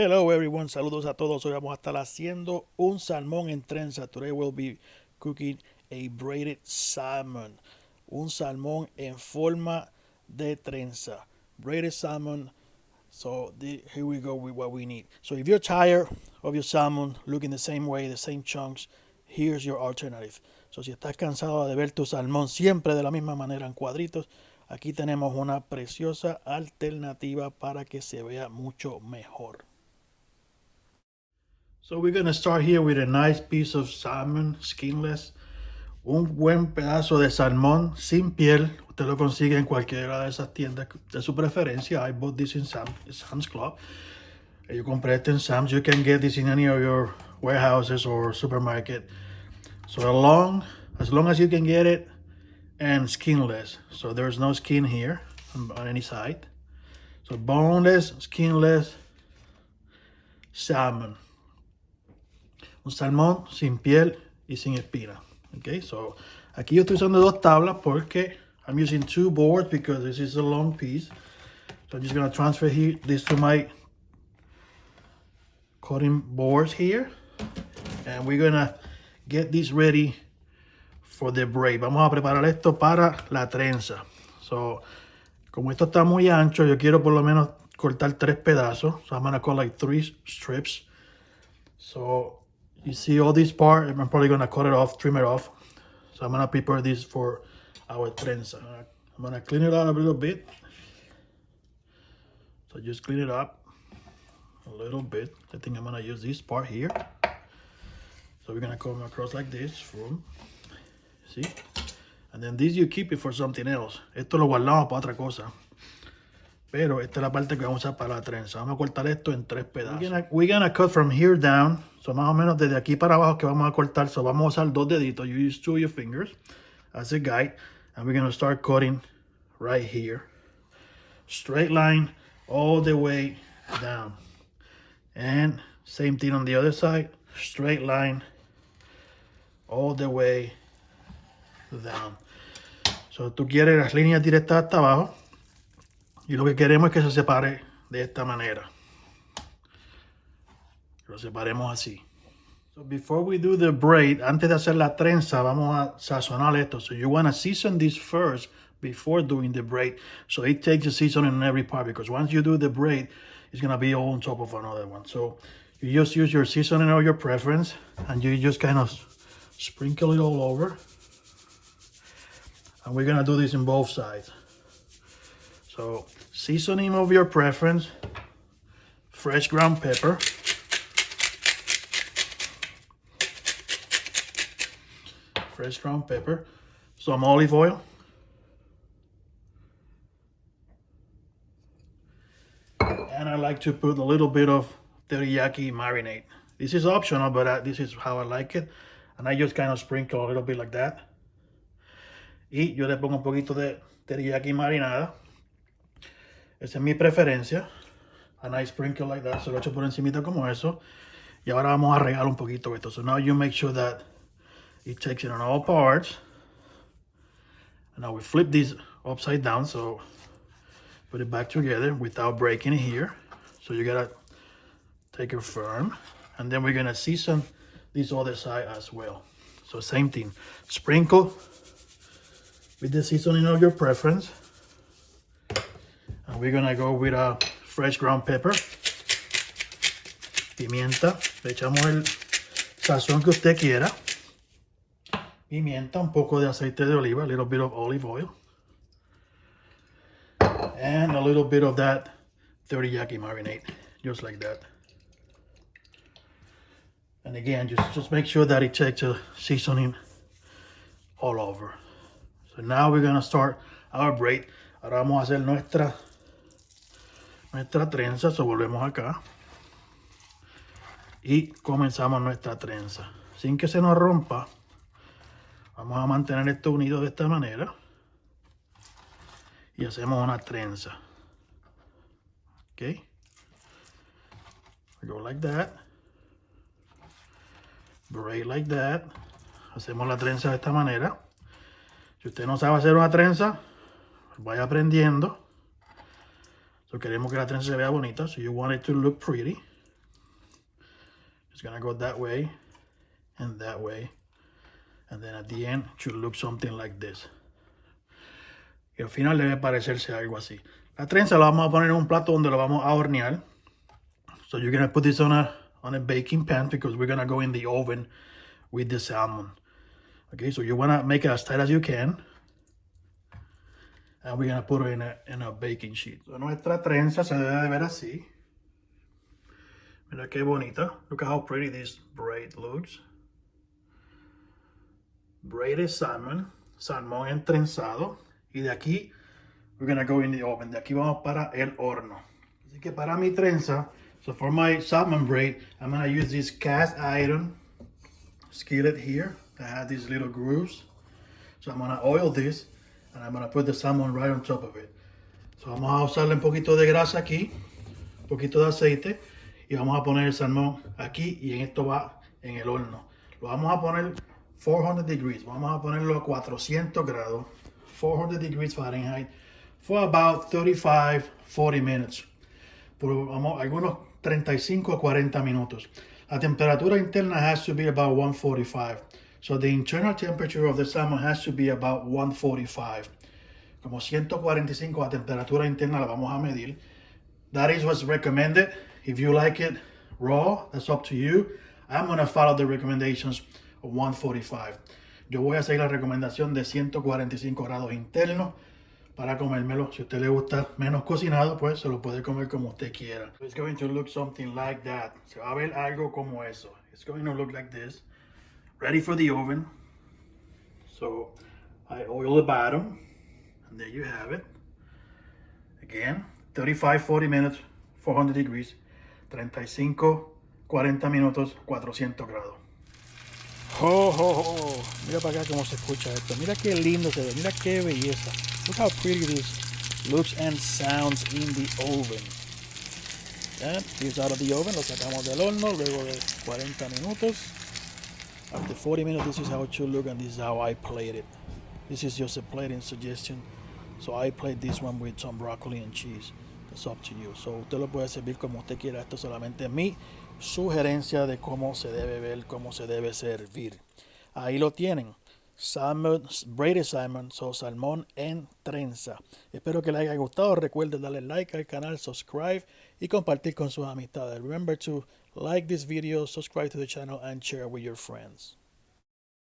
Hello everyone, saludos a todos. Hoy vamos a estar haciendo un salmón en trenza. Today we'll be cooking a braided salmon. Un salmón en forma de trenza. Braided salmon. So here we go with what we need. So if you're tired of your salmon looking the same way, the same chunks, here's your alternative. So si estás cansado de ver tu salmón siempre de la misma manera en cuadritos, aquí tenemos una preciosa alternativa para que se vea mucho mejor. So we're gonna start here with a nice piece of salmon, skinless. Un buen pedazo de salmón sin piel. Usted lo consigue en cualquiera de esas tiendas de su preferencia. I bought this in Sam's Club. You compré este en Sam's. You can get this in any of your warehouses or supermarket. So as long as you can get it, and skinless. So there's no skin here on any side. So boneless, skinless salmon. Un salmón sin piel y sin espina. Okay, so aquí yo estoy usando dos tablas porque I'm using two boards because this is a long piece. So I'm just going to transfer this to my cutting boards here. And we're going to get this ready for the braid. Vamos a preparar esto para la trenza. So, como esto está muy ancho, yo quiero por lo menos cortar 3 pedazos. So I'm going to cut like 3 strips. So you see all this part, I'm probably going to cut it off, trim it off. So I'm going to prepare this for our trenza. I'm going to clean it out a little bit. So just clean it up a little bit. I think I'm going to use this part here. So we're going to come across like this. See? And then this you keep it for something else. Esto lo guardamos para otra cosa. Pero esta es la parte que vamos a usar para la trenza. Vamos a cortar esto en 3 pedazos. We're gonna cut from here down. So más o menos desde aquí para abajo que vamos a cortar. So vamos a usar 2 deditos. You use 2 of your fingers as a guide. And we're gonna start cutting right here. Straight line all the way down. And same thing on the other side. Straight line all the way down. So tú quieres las líneas directas hasta abajo. Y lo que queremos es que se separe de esta manera. Lo separemos así. So before we do the braid, antes de hacer la trenza, vamos a sazonar esto. So you want to season this first before doing the braid. So it takes the seasoning in every part because once you do the braid, it's going to be all on top of another one. So you just use your seasoning of your preference and you just kind of sprinkle it all over. And we're going to do this in both sides. So seasoning of your preference, fresh ground pepper, some olive oil, and I like to put a little bit of teriyaki marinade. This is optional, but this is how I like it. And I just kind of sprinkle a little bit like that. Y yo le pongo un poquito de teriyaki marinada. Esa es mi preferencia. And I sprinkle like that. Se lo echo por encimita como eso. Y ahora vamos a regar un poquito esto. So now you make sure that it takes it on all parts. And now we flip this upside down. So put it back together without breaking it here. So you gotta take it firm. And then we're gonna season this other side as well. So same thing. Sprinkle with the seasoning of your preference. And we're gonna go with a fresh ground pepper, pimienta, le echamos el sazón que usted quiera, pimienta, un poco de aceite de oliva, a little bit of olive oil, and a little bit of that teriyaki marinade, just like that. And again, just make sure that it takes a seasoning all over. So now we're gonna start our braid. Ahora vamos a hacer nuestra trenza. So volvemos acá y comenzamos nuestra trenza sin que se nos rompa. Vamos a mantener esto unido de esta manera y hacemos una trenza. Okay, we go like that, braid like that. Hacemos la trenza de esta manera. Si usted no sabe hacer una trenza, vaya aprendiendo. So queremos que la trenza se vea bonita. So you want it to look pretty. It's gonna go that way and that way. And then at the end, it should look something like this. Y al final debe parecerse algo así. La trenza la vamos a poner en un plato donde lo vamos a hornear. So you're gonna put this on a baking pan because we're gonna go in the oven with the salmon. Okay, so you wanna make it as tight as you can. And we're gonna put it in a baking sheet. So nuestra trenza se debe de ver así. Mira qué bonita. Look at how pretty this braid looks. Braided salmon. Salmón entrenzado. Y de aquí, we're gonna go in the oven. De aquí vamos para el horno. Así que para mi trenza, so for my salmon braid, I'm gonna use this cast iron skillet here that has these little grooves. So I'm gonna oil this and I'm gonna put the salmon right on top of it. So vamos a usarle un poquito de grasa aquí, un poquito de aceite y vamos a poner el salmón aquí y en esto va en el horno. Lo vamos a poner 400 degrees, vamos a ponerlo a 400 grados, 400 degrees Fahrenheit, for about 35-40 minutes. Por algunos 35 a 40 minutos. La temperatura interna has to be about 145. So the internal temperature of the salmon has to be about 145. Como 145 la temperatura interna la vamos a medir. That is what's recommended. If you like it raw, that's up to you. I'm going to follow the recommendations of 145. Yo voy a seguir la recomendación de 145 grados internos para comérmelo. Si a usted le gusta menos cocinado, pues se lo puede comer como usted quiera. It's going to look something like that. Se va a ver algo como eso. It's going to look like this. Ready for the oven. So I oil the bottom. And there you have it. Again, 35-40 minutes, 400 degrees. 35-40 minutos, 400 grados. Oh, oh, oh. Mira para acá cómo se escucha esto. Mira qué lindo se ve. Mira qué belleza. Look how pretty this looks and sounds in the oven. And it's out of the oven. Lo sacamos del horno luego de 40 minutos. After 40 minutes, this is how it should look, and this is how I played it. This is just a plating suggestion. So I played this one with some broccoli and cheese. It's up to you. So usted lo puede servir como usted quiera. Esto solamente es mi sugerencia de cómo se debe ver, cómo se debe servir. Ahí lo tienen. Salmon, braided salmon, so salmón en trenza. Espero que les haya gustado. Recuerden darle like al canal, subscribe y compartir con sus amistades. Remember to like this video, subscribe to the channel and share with your friends.